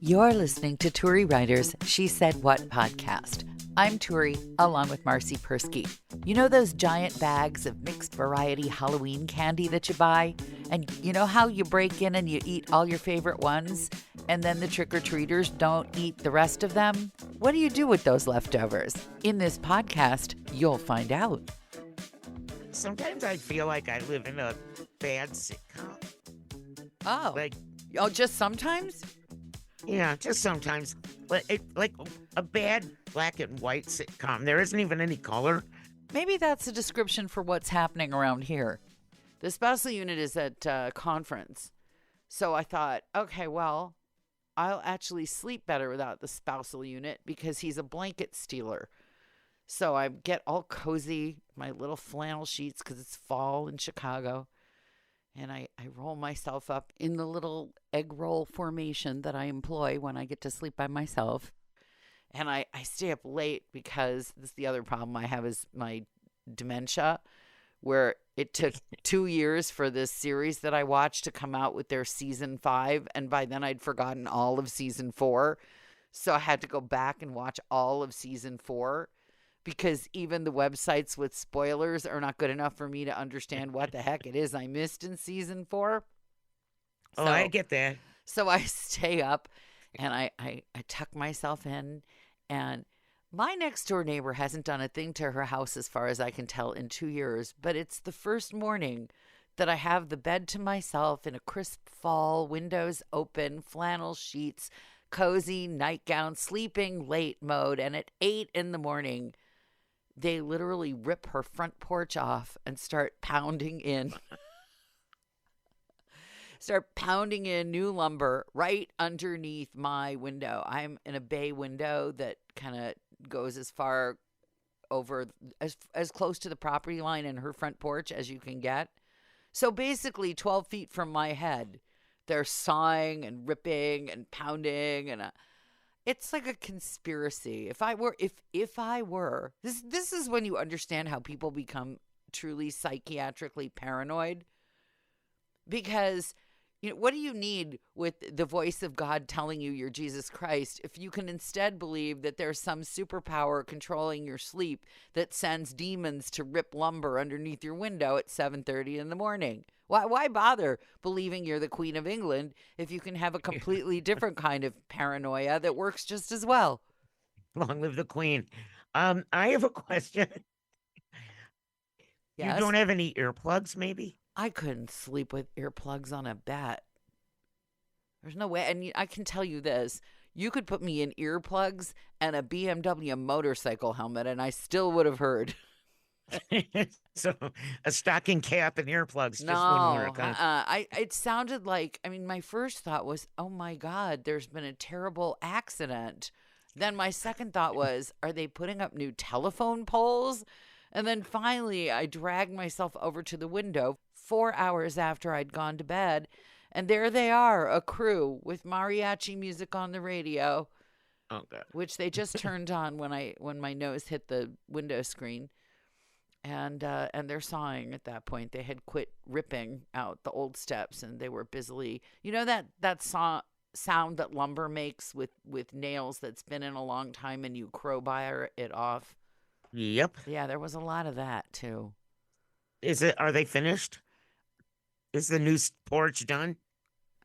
You're listening to Turi Ryder's She Said What podcast. I'm Turi, along with Marcy Persky. You know those giant bags of mixed variety Halloween candy that you buy? And you know how you break in and you eat all your favorite ones, and then the trick-or-treaters don't eat the rest of them? What do you do with those leftovers? In this podcast, you'll find out. Sometimes I feel like I live in a bad sitcom. Oh, just sometimes? Yeah, just sometimes. Like a bad black and white sitcom. There isn't even any color. Maybe that's a description for what's happening around here. The spousal unit is at conference. So I thought, okay, well, I'll actually sleep better without the spousal unit because he's a blanket stealer. So I get all cozy, my little flannel sheets because it's fall in Chicago. And I roll myself up in the little egg roll formation that I employ when I get to sleep by myself. And I stay up late because this is the other problem I have is my dementia, where it took 2 years for this series that I watched to come out with their season 5. And by then I'd forgotten all of season 4. So I had to go back and watch all of season 4. Because even the websites with spoilers are not good enough for me to understand what the heck it is I missed in season 4. Oh, I get that. So I stay up and I tuck myself in. And my next door neighbor hasn't done a thing to her house as far as I can tell in 2 years. But it's the first morning that I have the bed to myself in a crisp fall, windows open, flannel sheets, cozy nightgown, sleeping late mode. And at 8 in the morning, they literally rip her front porch off and start pounding in new lumber right underneath my window. I'm in a bay window that kind of goes as far over, as close to the property line and her front porch as you can get. So basically 12 feet from my head, they're sawing and ripping and pounding and it's like a conspiracy. If I were, this is when you understand how people become truly psychiatrically paranoid. Because, what do you need with the voice of God telling you you're Jesus Christ if you can instead believe that there's some superpower controlling your sleep that sends demons to rip lumber underneath your window at 7:30 in the morning? Why bother believing you're the Queen of England if you can have a completely different kind of paranoia that works just as well? Long live the Queen. I have a question. Yes? You don't have any earplugs, maybe? I couldn't sleep with earplugs on a bed. There's no way. And I can tell you this. You could put me in earplugs and a BMW motorcycle helmet, and I still would have heard. So a stocking cap and earplugs just wouldn't work. Huh? It sounded like, my first thought was, oh my God, there's been a terrible accident. Then my second thought was, are they putting up new telephone poles? And then finally, I dragged myself over to the window 4 hours after I'd gone to bed. And there they are, a crew with mariachi music on the radio, oh, God. Which they just turned on when my nose hit the window screen. And they're sawing at that point. They had quit ripping out the old steps, and they were busily, that sound that lumber makes with nails that's been in a long time, and you crowbar it off. Yep. Yeah, there was a lot of that too. Are they finished? Is the new porch done?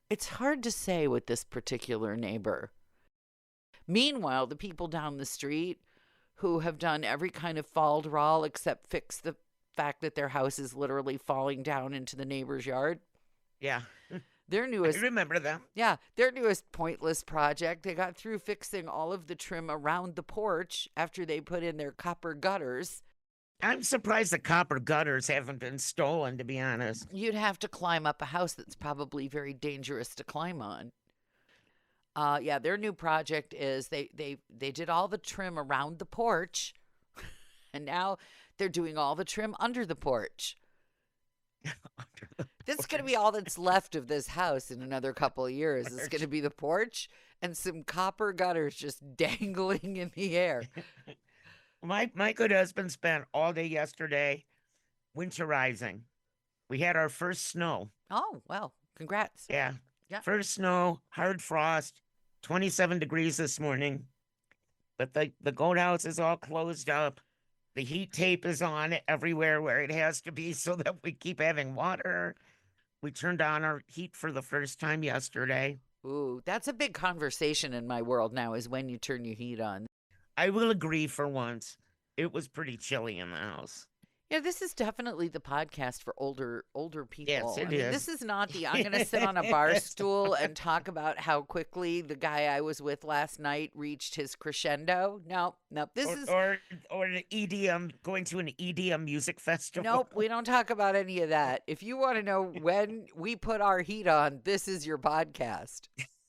It's hard to say with this particular neighbor. Meanwhile, the people down the street who have done every kind of falderall except fix the fact that their house is literally falling down into the neighbor's yard. Yeah. Their newest, I remember them. Yeah, their newest pointless project, they got through fixing all of the trim around the porch after they put in their copper gutters. I'm surprised the copper gutters haven't been stolen, to be honest. You'd have to climb up a house that's probably very dangerous to climb on. Yeah, their new project is they did all the trim around the porch, and now they're doing all the trim under the porch. This is going to be all that's left of this house in another couple of years. It's going to be the porch and some copper gutters just dangling in the air. My good husband spent all day yesterday winterizing. We had our first snow. Oh, well, congrats. Yeah. Yeah. First snow, hard frost, 27 degrees this morning, but the goat house is all closed up. The heat tape is on everywhere where it has to be so that we keep having water. We turned on our heat for the first time yesterday. Ooh, that's a big conversation in my world now, is when you turn your heat on. I will agree for once. It was pretty chilly in the house. Yeah, this is definitely the podcast for older Yes, people. it I mean, this is. is not the I'm going to sit on a bar stool and talk about how quickly the guy I was with last night reached his crescendo. No, no, this or, is or or an EDM, going to an EDM music festival. nope, we don't talk about any of that. If you want to know when we put our heat on, this is your podcast.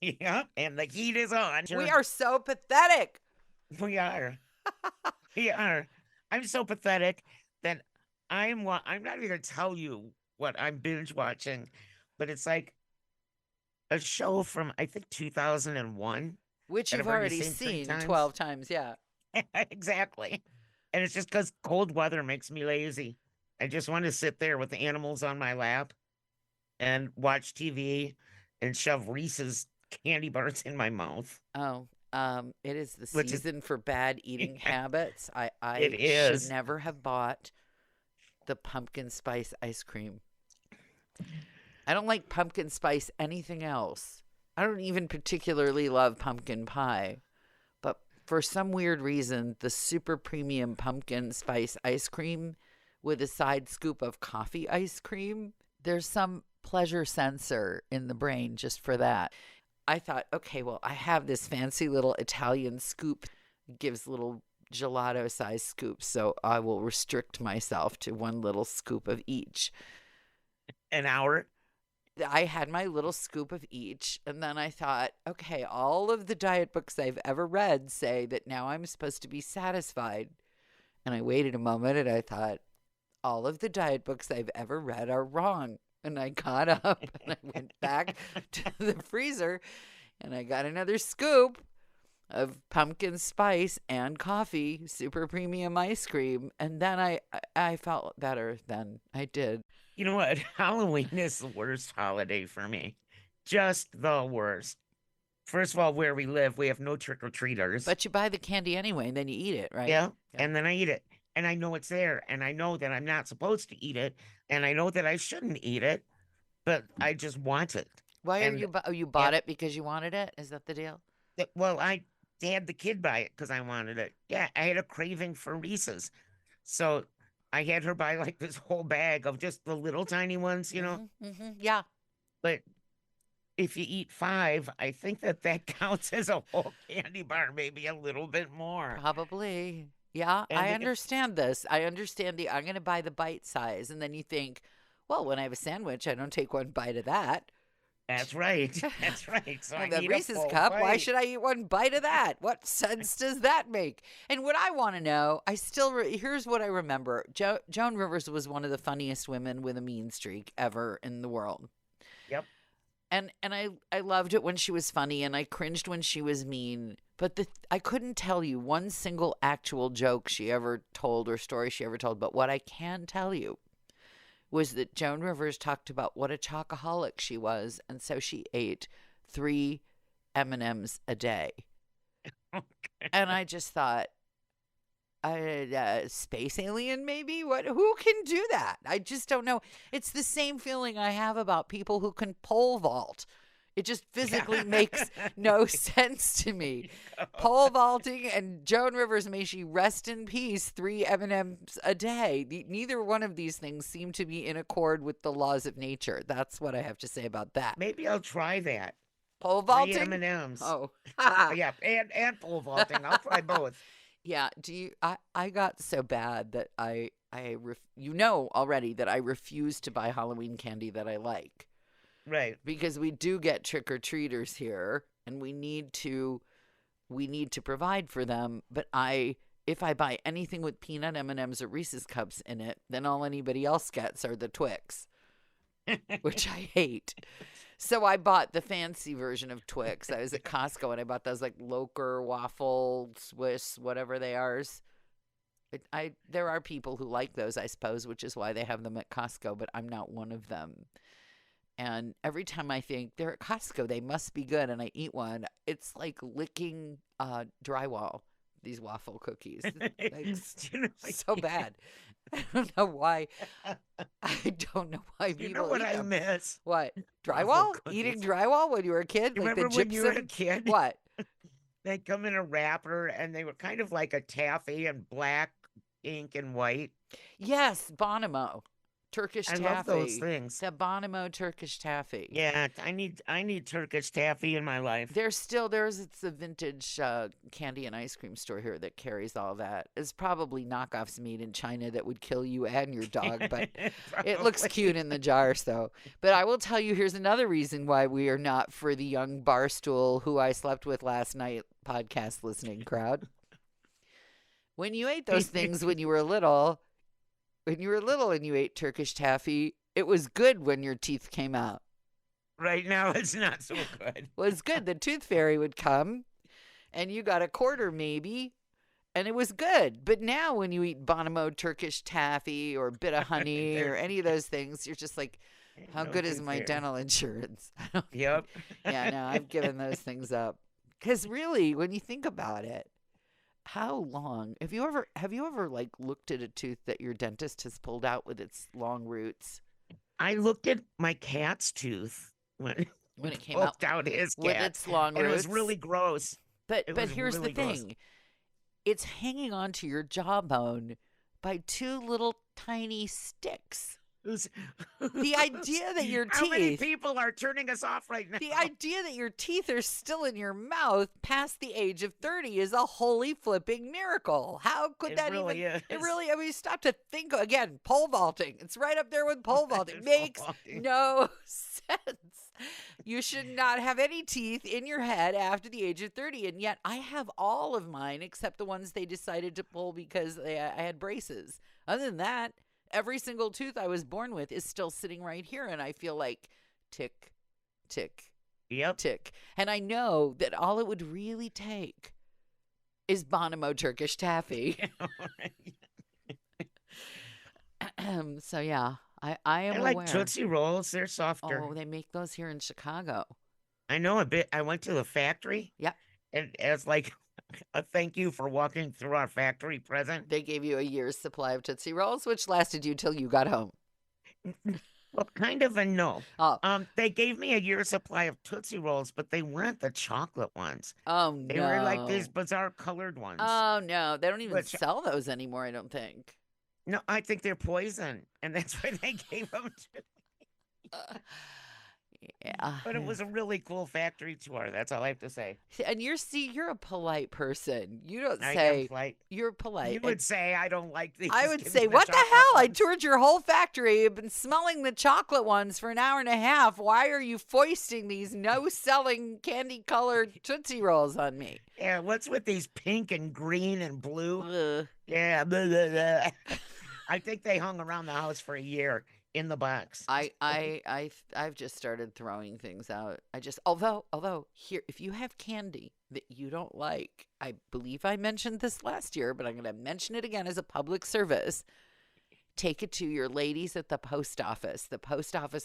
Yeah, and the heat is on. We are so pathetic. We are. We are. I'm so pathetic that I'm not even gonna tell you what I'm binge watching, but it's like a show from I think 2001 Which that you've I've already already seen three seen times. 12 times, yeah. Exactly. And it's just because cold weather makes me lazy. I just want to sit there with the animals on my lap and watch TV and shove Reese's candy bars in my mouth, Oh, it is the which is season for bad eating habits. it I should is. never have bought the pumpkin spice ice cream. I don't like pumpkin spice anything else. I don't even particularly love pumpkin pie. But for some weird reason, the super premium pumpkin spice ice cream with a side scoop of coffee ice cream, there's some pleasure sensor in the brain just for that. I thought, okay, well, I have this fancy little Italian scoop, it gives little gelato size scoops, so I will restrict myself to one little scoop of each. An hour. I had my little scoop of each, and then I thought, okay, all of the diet books I've ever read say that now I'm supposed to be satisfied. And I waited a moment and I thought, all of the diet books I've ever read are wrong. And I got up and I went back to the freezer and I got another scoop of pumpkin spice and coffee, super premium ice cream. And then I felt better than I did. You know what? Halloween is the worst holiday for me. Just the worst. First of all, where we live, we have no trick-or-treaters. But you buy the candy anyway and then you eat it, right? Yeah. And then I eat it. And I know it's there. And I know that I'm not supposed to eat it. And I know that I shouldn't eat it. But I just want it. Why are And you you yeah, bought it because you wanted it? Is that the deal? well, I had the kid buy it because I wanted it. Yeah, I had a craving for Reese's. So I had her buy like this whole bag of just the little tiny ones. Yeah. But if you eat five, I think that counts as a whole candy bar, maybe a little bit more. Probably. Yeah, And I if understand this. I understand I'm going to buy the bite size. And then you think, well, when I have a sandwich, I don't take one bite of that. That's right, that's right. So I The need a Reese's full cup, why bite. should I eat one bite of that? What sense does that make? And what I want to know, here's what I remember. Joan Rivers was one of the funniest women with a mean streak ever in the world. Yep. And I loved it when she was funny, and I cringed when she was mean. But I couldn't tell you one single actual joke she ever told or story she ever told. But what I can tell you was that Joan Rivers talked about what a chocoholic she was, and so she ate 3 M&Ms a day. And I just thought, space alien maybe? Who can do that? I just don't know. It's the same feeling I have about people who can pole vault. It just physically makes no sense to me. Pole vaulting and Joan Rivers, may she rest in peace, 3 M&Ms a day. Neither one of these things seem to be in accord with the laws of nature. That's what I have to say about that. Maybe I'll try that. Pole 3 vaulting? M&Ms. Oh. Yeah, and pole vaulting. I'll try both. Yeah, I got so bad that you know already that I refuse to buy Halloween candy that I like. Right. Because we do get trick-or-treaters here and we need to provide for them, but if I buy anything with peanut M&Ms or Reese's cups in it, then all anybody else gets are the Twix, which I hate. So I bought the fancy version of Twix. I was at Costco and I bought those like Loker, waffle, Swiss, whatever they are. There are people who like those, I suppose, which is why they have them at Costco, but I'm not one of them. And every time I think they're at Costco, they must be good, and I eat one, it's like licking drywall. These waffle cookies, like You know, so bad. I don't know why. I don't know why you know people what eat I them. miss? What, Waffle drywall? Eating cookies. drywall when you were a kid, You like the remember when you were a gypsum? kid? What? They come in a wrapper and they were kind of like a taffy and black, ink, and white. Yes, Bonimo, Turkish I love those Taffy. things. The Bonimo Turkish Taffy. Yeah, I need Turkish taffy in my life. It's a vintage candy and ice cream store here that carries all that. It's probably knockoffs made in China that would kill you and your dog, but it looks Probably. cute in the jars though. But I will tell you, here's another reason why we are not for the young barstool who I slept with last night podcast listening crowd. When you ate those things when you were little, and you ate Turkish Taffy, it was good when your teeth came out. Right now, it's not so good. Was good. The tooth fairy would come and you got a quarter maybe, and it was good. But now when you eat Bonimo Turkish Taffy or Bit of Honey or any of those things, you're just like, how No good is tooth my fairy. dental insurance? Yep. Yeah, no, I've given those things up. Because really, when you think about it, how long have you ever like looked at a tooth that your dentist has pulled out with its long roots I looked at my cat's tooth when when he it came out poked out his with cat, its long and it was roots? really gross. But It but was here's the really gross. thing. It's hanging onto your jawbone by two little tiny sticks. Who's, The idea that your how many teeth people are turning us off right now? The idea that your teeth are still in your mouth past the age of 30 is a holy flipping miracle. How could It that really even? is. It really, I mean, stop to think again. Pole vaulting. It's right up there with pole vaulting. Makes Pole vaulting. no sense. You should not have any teeth in your head after the age of 30. And yet I have all of mine except the ones they decided to pull because I had braces. Other than that, every single tooth I was born with is still sitting right here. And I feel like tick, tick, Yep. tick. And I know that all it would really take is Bonimo Turkish Taffy. So yeah, I am I like aware. Tootsie Rolls. They're softer. Oh, they make those here in Chicago. I know a bit. I went to the factory, Yep. and as like a thank you for walking through our factory present. They gave you a year's supply of Tootsie Rolls, which lasted you till you got home. Well, kind of a no. Oh, They gave me a year's supply of Tootsie Rolls, but they weren't the chocolate ones. oh They were like these no. bizarre colored ones. Oh no, they don't even Which sell those anymore, I don't think. no, I think they're poison, and that's why they gave them to. Yeah. But it was a really cool factory tour. That's all I have to say. And you're a polite person. You don't I am say polite. you're polite. You would say I don't like these. I would give say, me what the chocolate hell? I ones." toured your whole factory. I've been smelling the chocolate ones for an hour and a half. Why are you foisting these no-selling candy-colored Tootsie Rolls on me? Yeah, what's with these pink and green and blue? Ugh. Yeah, blah, blah, blah. I think they hung around the house for a year in the box. I've just started throwing things out. Although here, if you have candy that you don't like, I believe I mentioned this last year, but I'm going to mention it again as a public service. Take it to your ladies at the post office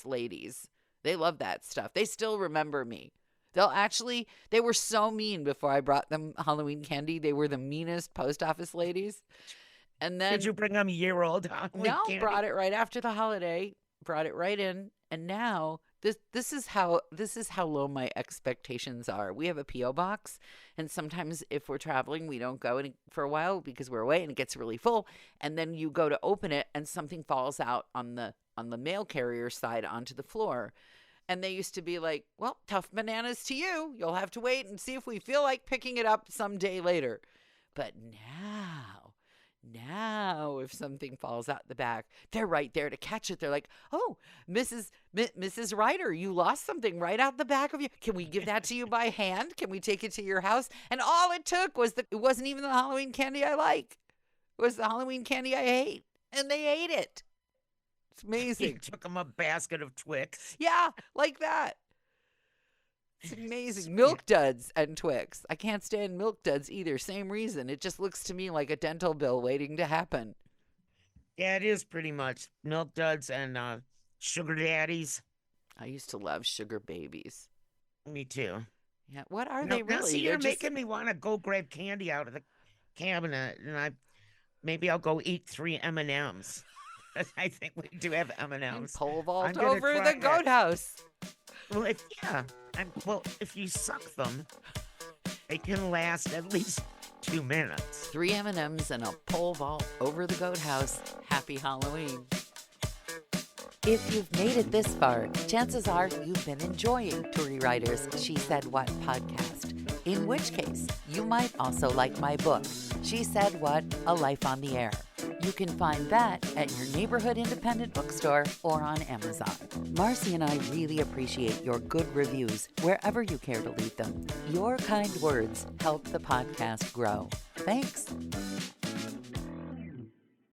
ladies. They love that stuff. They still remember me. They were so mean before I brought them Halloween candy. They were the meanest post office ladies. And then Did you bring them year-old Halloween no, candy? brought it right after the holiday, brought it right in, and now this is how low my expectations are. We have a PO box, and sometimes if we're traveling, we don't go for a while because we're away, and it gets really full. And then you go to open it, and something falls out on the mail carrier side onto the floor. And they used to be like, "Well, tough bananas to you. You'll have to wait and see if we feel like picking it up someday later." But now, if something falls out the back, they're right there to catch it. They're like, "Oh, Mrs. Ryder, you lost something right out the back of you. Can we give that to you by hand? Can we take it to your house?" And all it took was it wasn't even the Halloween candy I like. It was the Halloween candy I hate. And they ate it. It's You amazing. took them a basket of Twix. Yeah, like that. It's amazing. Milk duds and Twix. I can't stand milk duds either. Same reason. It just looks to me like a dental bill waiting to happen. Yeah, it is pretty much milk duds and sugar daddies. I used to love sugar babies. Me too. Yeah, what are No, they now see, really? They're you're just making me want to go grab candy out of the cabinet, and maybe I'll go eat 3 M&Ms. I think we do have and M&Ms. pole I'm vault gonna over try the goat it. house. Well, if you suck them, they can last at least 2 minutes. 3 M&Ms and a pole vault over the goat house. Happy Halloween. If you've made it this far, chances are you've been enjoying Turi Ryder's She Said What podcast. In which case, you might also like my book, She Said What? A Life on the Air. You can find that at your neighborhood independent bookstore or on Amazon. Marcy and I really appreciate your good reviews wherever you care to leave them. Your kind words help the podcast grow. Thanks.